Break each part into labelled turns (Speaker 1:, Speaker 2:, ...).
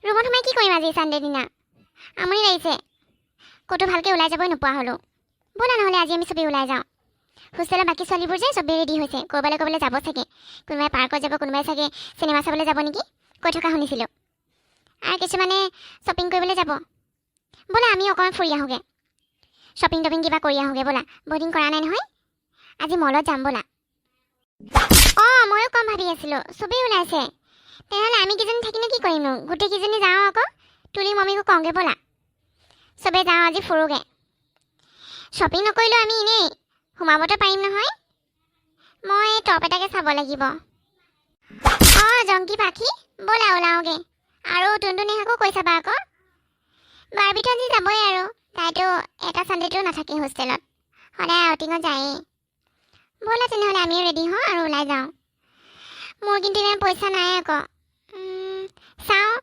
Speaker 1: ৰুমত সোমাই কি কৰিম আজি সানডে দিনা আমনি লাগিছে কতো ভালকে ওলাই যাবই নোপোৱা হলো বলা নহলে আজি আমি সবে ওলাই যাওঁ হোষ্টেলৰ বাকি ছোৱালীবোৰ যে সবে ৰেডি হৈছে কৰবালে যাব চাগে কোনোবাই পাৰ্কত যাব কোনোবাই চাগে সিনেমা চাবলৈ যাব নেকি কৈ থকা শুনিছিলো আৰু কিছুমানে শ্বপিং কৰিবলৈ যাব বলা আমি অকণ ফুৰি আহোগে শ্বপিং কিবা কৰি আহোগে বলা বহুদিন কৰা নাই নহয় আজি মলত যাম বলা ময়ো কম ভাবি আছিলো সবেই ওলাইছে তেনেহ'লে আমি কেইজনী থাকিনো কি কৰিমনো গোটেই কেইজনী যাওঁ আকৌ তুলি মমিকো কওঁগে বলা সবে যাওঁ আজি ফুৰোগে শ্বপিং নকৰিলেও আমি এনেই সোমাবতো পাৰিম নহয় মই টপ এটাকে চাব লাগিব জংকি পাখি বলা ওলাওগে আৰু টুনটুনিহাকো কৈ চাবা আকৌ বাৰবিটো আজি যাবই আৰু তাইতো এটা চানডেটো নাথাকে হোষ্টেলত সদায় আউটিঙত যায়েই বলা তেনেহ'লে আমিও ৰেডি হওঁ আৰু ওলাই যাওঁ মোৰ কিন্তু ইমান পইচা নাই আকৌ চাওঁ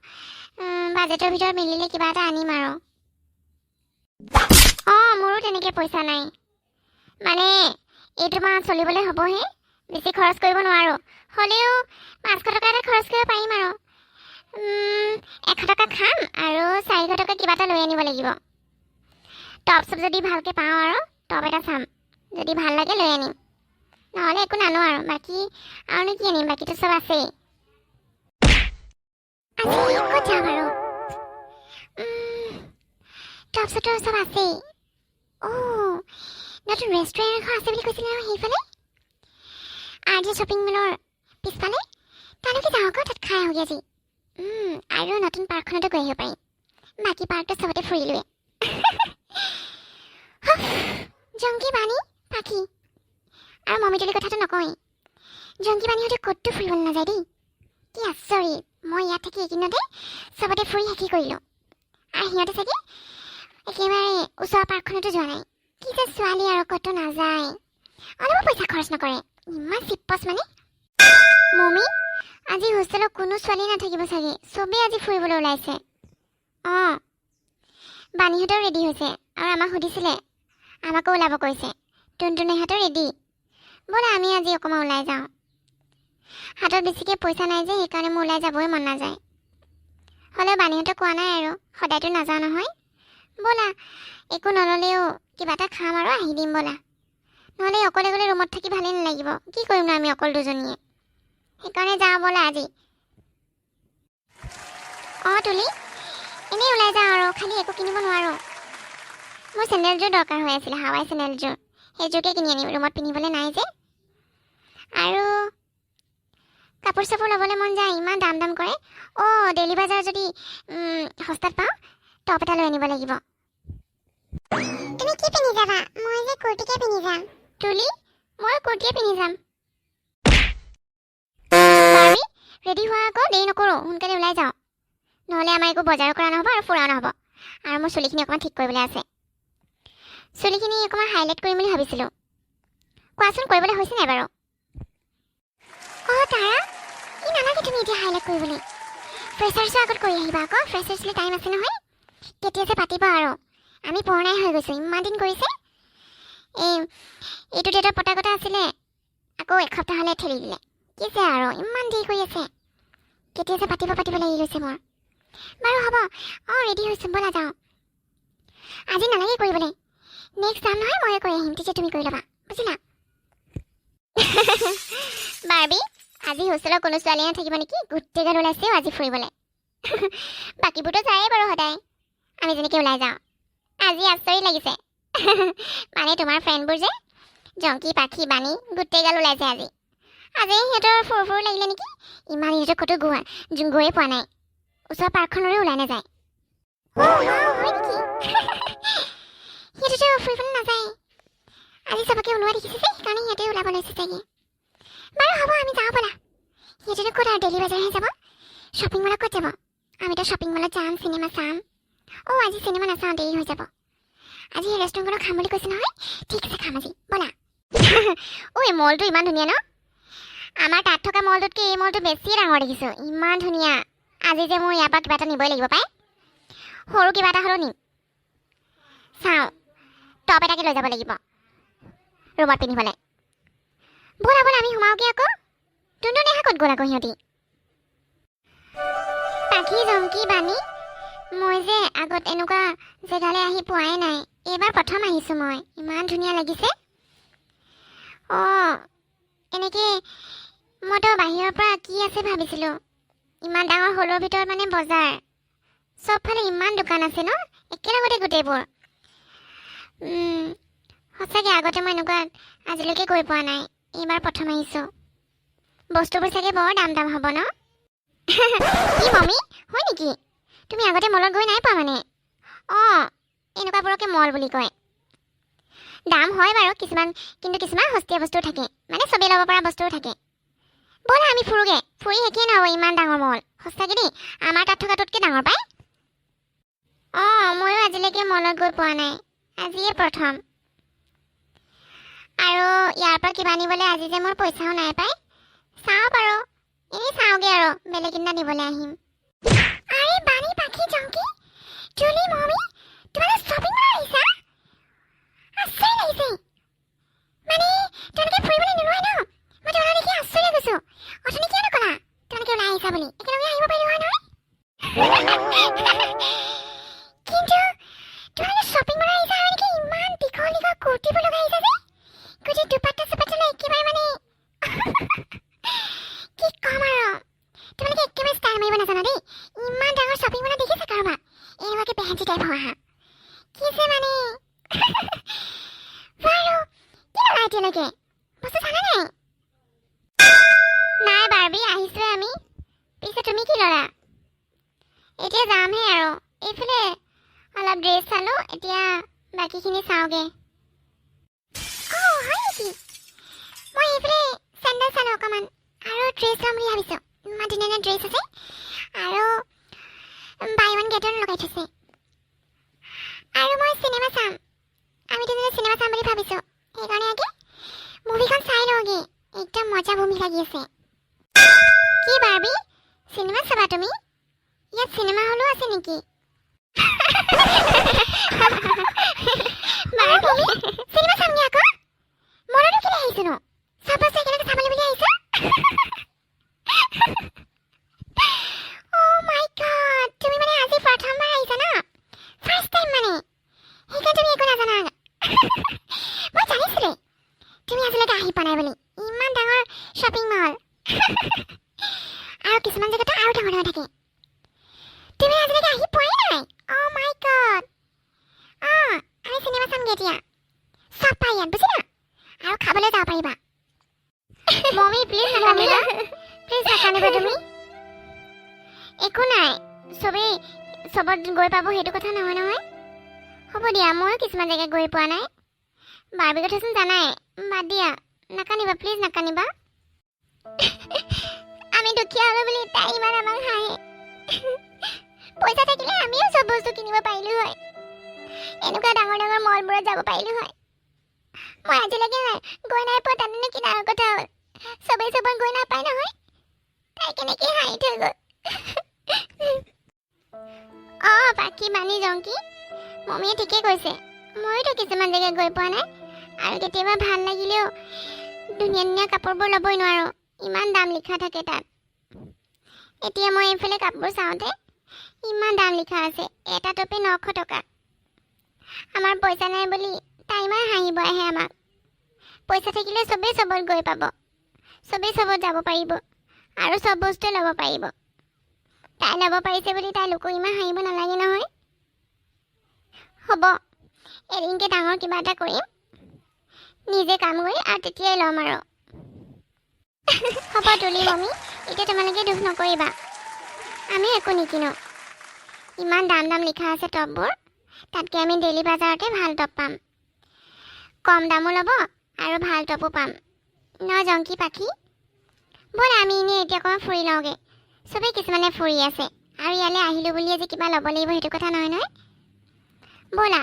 Speaker 1: বাজেটৰ ভিতৰত মিলিলে কিবা এটা আনিম আৰু মোৰো তেনেকৈ পইচা নাই মানে এইটো মাহ চলিবলৈ হ'বহে বেছি খৰচ কৰিব নোৱাৰোঁ হ'লেও 500 টকা এটা খৰচ কৰিব পাৰিম আৰু 100 টকা খাম আৰু 400 টকা কিবা এটা লৈ আনিব লাগিব টপ চপ যদি ভালকৈ পাওঁ আৰু টপ এটা চাম যদি ভাল লাগে লৈ আনিম নহ'লে একো নানো আৰু বাকী আৰুনো কি আনিম বাকীটো চব আছেই আজি ক'ত যাম আৰু টপ চটৰ চব আছেই নতুন ৰেষ্টুৰেণ্ট এখন আছে বুলি কৈছিলে আৰু সেইফালে আৰ জে শ্বপিং মলৰ পিছফালে তালৈকে যাওঁ আকৌ তাত খাই আহোঁগৈ আজি আৰু নতুন পাৰ্কখনতো গৈ আহিব পাৰিম বাকী পাৰ্কটো চবতে ফুৰিলোৱে জংকি বাণী পাখি আৰু মমিতলীৰ কথাটো নকওঁৱেই জংকি বাণীহঁতে ক'তো ফুৰিবলৈ নাযায় দেই কি আচৰিত মই ইয়াত থাকি এইকেইদিনতে চবতে ফুৰি শেষি কৰিলোঁ আৰু সিহঁতে চাগে একেবাৰে ওচৰৰ পাৰ্কখনতো যোৱা নাই কি যে ছোৱালী আৰু ক'তো নাযায় অলপো পইচা খৰচ নকৰে ইমান চিপচ মানে মমি আজি হোষ্টেলত কোনো ছোৱালী নাথাকিব চাগে চবেই আজি ফুৰিবলৈ ওলাইছে বাণীহঁতেও ৰেডি হৈছে আৰু আমাক সুধিছিলে আমাকো ওলাব কৈছে টুনটুনিহঁতেও ৰেডি ব'লা আমি আজি অকণমান ওলাই যাওঁ হাতত বেছিকৈ পইচা নাই যে সেইকাৰণে মোৰ ওলাই যাবই মন নাযায় হ'লেও বাণীহঁতে কোৱা নাই আৰু সদায়তো নাযাওঁ নহয় ব'লা একো নল'লেও কিবা এটা খাম আৰু আহি দিম ব'লা নহ'লে অকলে অকলে ৰুমত থাকি ভালেই নালাগিব কি কৰিম ন আমি অকল দুজনীয়ে সেইকাৰণে যাওঁ ব'লা আজি তুলি এনেই ওলাই যাওঁ আৰু খালি একো কিনিব নোৱাৰোঁ মোৰ চেণ্ডেলযোৰ দৰকাৰ হৈ আছিলে হাৱাই চেণ্ডেলযোৰ সেইযোৰকে কিনি আনিম ৰুমত পিন্ধিবলৈ নাই যে আৰু কাপোৰ চাপোৰ ল'বলৈ মন যায় ইমান দাম কৰে ডেইলি বজাৰ যদি সস্তাত পাওঁ টপ এটা লৈ আনিব লাগিব তুমি কি পিন্ধি যাবা মই যে কুৰ্তিকে পিন্ধি যাম তুলি মই কুৰ্তিয়ে পিন্ধি যাম বাৰ্বি ৰেডি হোৱা আকৌ দেৰি নকৰোঁ সোনকালে ওলাই যাওঁ নহ'লে আমাৰ একো বজাৰ কৰা নহ'ব আৰু ফুৰাও নহ'ব আৰু মোৰ চুলিখিনি অকণমান ঠিক কৰিবলৈ আছে চুলিখিনি অকণমান হাইলাইট কৰিম বুলি ভাবিছিলোঁ কোৱাচোন কৰিবলৈ হৈছে নাই বাৰু তাৰা নালাগে তুমি এতিয়া হাইলাইট কৰিবলৈ ফ্ৰেছাৰ্ছৰ আগত কৰি আহিবা আকৌ ফ্ৰেছাৰ্ছলৈ টাইম আছে নহয় কেতিয়া যে পাতিব আৰু আমি পুৰণাই হৈ গৈছোঁ ইমান দিন কৰিছে এইটো ডেটত পতা কথা আছিলে আকৌ এসপ্তাহলৈ ঠেলি দিলে কি যে আৰু ইমান দেৰি কৰি আছে কেতিয়া যে পাতিব লাগি গৈছে মোৰ বাৰু হ'ব ৰেডি হৈছোঁ ব'লা যাওঁ আজি নালাগে কৰিবলৈ নেক্সট যাম নহয় ময়ে কৰি আহিম তেতিয়া তুমি কৰি ল'বা বুজিলা বাৰ্বি আজি হোষ্টেলৰ কোনো ছোৱালী নাথাকিব নেকি গোটেইগাল ওলাইছেও আজি ফুৰিবলৈ বাকীবোৰতো যায়েই বাৰু সদায় আমি যেনেকৈ ওলাই যাওঁ আজি আচৰিত লাগিছে মানে তোমাৰ ফ্ৰেণ্ডবোৰ যে জংকি পাখি বাণী গোটেইগাল ওলাইছে আজি সিহঁতৰ সৰু লাগিলে নেকি ইমান সিহঁতৰ ক'তো গৈয়ে পোৱা নাই ওচৰৰ পাৰ্কখনৰে ওলাই নাযায় হয় নেকি সিহঁতেতো ফুৰিবলৈ নাযায় আজি চবকে ওলোৱা দেখিছে যে সেইকাৰণে সিহঁতে ওলাব লৈছে চাগে বাৰু হ'ব আমি যাওঁ ব'লা সিহঁতেতো ক'ত আৰু ডেইলি বজাৰহে যাব শ্বপিং মলত ক'ত যাব আমিতো শ্বপিং মলত যাম চিনেমা চাম আজি চিনেমা নাচাওঁ দেৰি হৈ যাব আজি সেই ৰেষ্টুৰেণ্টখনত খাম বুলি কৈছে নহয় ঠিক আছে খাম আজি ব'লা এই মলটো ইমান ধুনীয়া ন আমাৰ তাত থকা মলটোতকৈ এই মলটো বেছি ডাঙৰ দেখিছোঁ ইমান ধুনীয়া আজি যে মোৰ ইয়াৰ পৰা কিবা এটা নিবই লাগিব পাই সৰু কিবা এটা হ'লেও নিম চাওঁ টপ এটাকে লৈ যাব লাগিব ৰুমত পিন্ধিবলৈ ব'লা আমি সোমাওঁগৈ আকৌ টুনটুনিহা ক'ত গ'ল আকৌ সিহঁতি পাখি জংকি কি বানি মই যে আগত এনেকুৱা জেগালৈ আহি পোৱাই নাই এইবাৰ প্ৰথম আহিছোঁ মই ইমান ধুনীয়া লাগিছে এনেকৈ মইতো বাহিৰৰ পৰা কি আছে ভাবিছিলোঁ ইমান ডাঙৰ হলৰ ভিতৰত মানে বজাৰ চবফালে ইমান দোকান আছে ন একেলগতে গোটেইবোৰ সঁচাকৈ আগতে মই এনেকুৱা আজিলৈকে গৈ পোৱা নাই এইবাৰ প্ৰথম আহিছোঁ বস্তুবোৰ চাগে বৰ দাম হ'ব ন কি মমি হয় নেকি তুমি আগতে মলত গৈ নাই পোৱা মানে এনেকুৱাবোৰকে মল বুলি কয় দাম হয় বাৰু কিন্তু কিছুমান সস্তীয়া বস্তু থাকে মানে চবেই ল'ব পৰা বস্তুও থাকে ব'লা আমি ফুৰোগে ফুৰি শেষেই নহ'ব ইমান ডাঙৰ মল সঁচাকৈ দেই আমাৰ তাত থকাটোতকৈ ডাঙৰ পায় ময়ো আজিলৈকে মলত গৈ পোৱা নাই আজিয়ে প্ৰথম আৰু ইয়াৰ পৰা কিবা নিবলৈ আজি যে মোৰ পইচাও নাই পায় চাওঁ বাৰু এনেই চাওঁগে আৰু বেলেগ দিনা নিবলৈ আহিম আৰে বানি পাখি জংকি জুলি মমি তোমালোক শ্বপিং মল আহিছা আশ্চৰ্য লাগিছে মানে তোমালোকে ফুৰিবলৈ নোলোৱা ন মই তোমালোক দেখি আশ্চৰ্য গৈছোঁ অথনি কিয় নকলা তোমালোকে ওলাই আহিছা বুলি একেলগে আহিব পাৰিলো হয় নহয় কিন্তু তোমালোকে শ্বপিং মল আহিছা আৰু নেকি ইমান দীঘল দীঘল কুৰ্তিবোৰ লগাই আহিছা যে গোটেই দুপাট্টা চুপাট্টা লৈ একেবাৰে মানে কি কম আৰু তোমালোকে একেবাৰে ষ্টাইল মাৰিব নাজানা দেই ইমান ডাঙৰ শ্বপিং মলত দেখিছা কাৰোবাক এনেকুৱাকে বেহেঞ্চি টাইপ হোৱা কি যে মানে বাৰু কি ললা এতিয়ালৈকে বস্তু চালা নাই বাৰ্বি আহিছোৱে আমি পিছে তুমি কি ললা এতিয়া যামহে আৰু এইফালে অলপ ড্ৰেছ চালোঁ এতিয়া বাকীখিনি চাওঁগে হয় নেকি মই এইফালে চেণ্ডেল চালোঁ অকণমান আৰু ড্ৰেছ ল'ম বুলি ভাবিছোঁ ইমান ধুনীয়া ড্ৰেছ আছে আৰু বাই ওৱান গেট ওৱান লগাই থৈছে আৰু মই চিনেমা চাম আমি দুজনে চিনেমা চাম বুলি ভাবিছোঁ সেইকাৰণে আগে মুভিখন চাই লওঁগে একদম মজা ভূমি লাগি আছে কি বাৰ্বি চিনেমা চাবা তুমি ইয়াত চিনেমা হলো আছে নেকি বাৰ্বি চিনেমা চামগে আকৌ মনতো কেলে আহিছোঁ ন চব বস্তু একেলগে চাবলৈ বুলি আহিছোঁ মাই গড তুমি মানে আজি প্ৰথমবাৰ আহিছা ন ফাৰ্ষ্ট টাইম মানে সেইকাৰণে তুমি একো নাজানা মই জানিছিলোঁ তুমি আজিলৈকে আহি পোৱা নাই বুলি ইমান ডাঙৰ শ্বপিং মল আৰু কিছুমান জেগাতো আৰু ডাঙৰ ডাঙৰ থাকে তুমি আজিলৈকে আহি পোৱাই নাই মাই গড আমি চিনেমা চামগে এতিয়া চব পাই ইয়াত বুজিলা আৰু খাবলৈ যাব পাৰিবা মমি প্লিজ নাকান্দিবা তুমি একো নাই চবত গৈ পাব সেইটো কথা নহয় হ'ব দিয়া ময়ো কিছুমান জেগাত গৈ পোৱা নাই বাৰ্বি কথাচোন জানাই বাদ দিয়া নাকান্দিবা প্লিজ নাকান্দিবা আমি দুখীয়া হ'লো বুলি তাই ইমান আমাক হাঁহে পইচা থাকিলে আমিও চব বস্তু কিনিব পাৰিলো হয় এনেকুৱা ডাঙৰ ডাঙৰ মলবোৰত যাব পাৰিলো হয় মই আজিলৈকে গৈ নাই পোৱা তাৰমানে কি ডাঙৰ কথা হ'ল চবেই চবত গৈ নাপায় নহয় তাই কেনেকৈ হাঁহি থৈ গ'ল বাকী বানি জংকি মমিয়ে ঠিকে কৈছে ময়োতো কিছুমান জেগাত গৈ পোৱা নাই আৰু কেতিয়াবা ভাল লাগিলেও ধুনীয়া ধুনীয়া কাপোৰবোৰ ল'বই নোৱাৰোঁ ইমান দাম লিখা থাকে তাত এতিয়া মই এইফালে কাপোৰ চাওঁতে ইমান দাম লিখা আছে এটা টপে 900 টকা আমাৰ পইচা নাই বুলি তাই ইমান হাঁহিব আহে আমাক পইচা থাকিলে চবেই চবত গৈ পাব চবেই চবত যাব পাৰিব আৰু চব বস্তুৱে ল'ব পাৰিব তাই ল'ব পাৰিছে বুলি তাই লোকক ইমান হাঁহিব নালাগে নহয় হ'ব এদিনকে ডাঙৰ কিবা এটা কৰিম নিজে কাম কৰি আৰু তেতিয়াই ল'ম আৰু হ'ব তুলি মমি এতিয়া তোমালোকে দুখ নকৰিবা আমি একো নিকিনো ইমান দাম দাম লিখা আছে টপবোৰ তাতকৈ আমি ডেইলি বজাৰতে ভাল টপ পাম কম দামো ল'ব আৰু ভাল টপো পাম ন জংকি পাখি ব'লা আমি এনেই এতিয়া অকণমান ফুৰি লওঁগৈ চবেই কিছুমানে ফুৰি আছে আৰু ইয়ালৈ আহিলোঁ বুলিয়ে যে কিবা ল'ব লাগিব সেইটো কথা নহয় ব'লা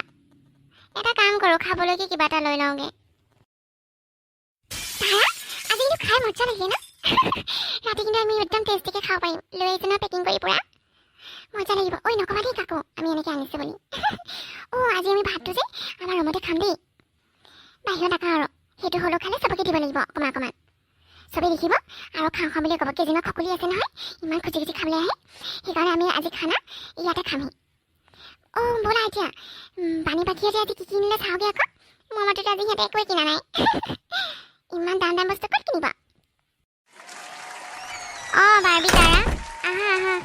Speaker 1: এটা কাম কৰোঁ খাবলৈকে কিবা এটা লৈ লওঁগৈ আজি কিন্তু খাই মজা লাগিছে ন ৰাতি কিন্তু আমি একদম টেষ্টিকৈ খাব পাৰিম লৈ আহিছোঁ নহয় পেকিং কৰি পূৰা মজা লাগিব ঐ নক'বা দেই কাকো আমি এনেকৈ আনিছোঁ বুলি আজি আমি ভাতটো যে আমাৰ ৰুমতে খাম দেই বাহিৰত নাখাওঁ আৰু সেইটো হ'লেও খালে চবকে দিব লাগিব অকণমান অকণমান চবেই দেখিব আৰু খাওঁ খাওঁ বুলি ক'ব কেইজনমান খকুলি আছে নহয় ইমান খুচি খুচি খাবলৈ আহে সেইকাৰণে সেইকাৰণে আমি আজি খানা ইয়াতে খামহি অঁ ব'লা এতিয়া পানী পাখিহঁতে আজি কি কিনিলে চাওঁগৈ আকৌ মোৰ মতেতো আজি সিহঁতে একোৱে কিনা নাই ইমান দাম দাম বস্তু ক'ত কিনিবা অঁ বাৰ্বি তাৰা আহা আহা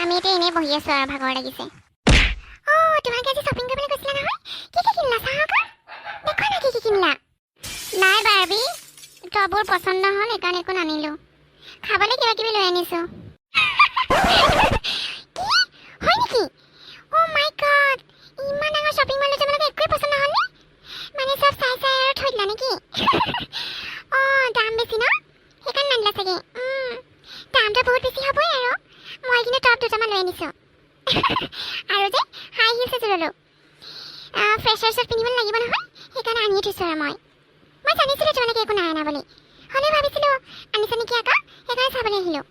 Speaker 1: আমি এতিয়া এনেই বহি আছোঁ আৰু ভাগৰ লাগিছে অঁ তোমালোকে আজি শ্বপিং কৰিবলৈ গৈছিলা নহয় কি কি কিনিলা চাওঁ আকৌ দেখুৱা না কি কিনিলা নাই বাৰ্বি টপবোৰ পচন্দ নহ'ল সেইকাৰণে একো নানিলোঁ খাবলৈ কিবা কিবি লৈ আনিছোঁ কি হয় নেকি অ' মাই গড ইমান ডাঙৰ শ্বপিং মলত তোমালোকে একোৱে পচন্দ নহ'ল নে মানে চব চাই চাই আৰু থৈ দিলা নেকি অঁ দাম বেছি ন সেইকাৰণে নানিলা চাগে দামটো বহুত বেছি হ'বই আৰু মই কিন্তু টপ দুটামান লৈ আনিছোঁ আৰু যে হাই হিলছ এযোৰ ল'লোঁ ফ্ৰেছাৰ্ছত পিন্ধিব লাগিব নহয় সেইকাৰণে আনিয়ে থৈছোঁ আৰু মই জানিছিলোঁ তোমালোকে একো নাই অনা বুলি হ'লেও ভাবিছিলোঁ আনিছে নেকি আকৌ সেইকাৰণে চাবলৈ আহিলোঁ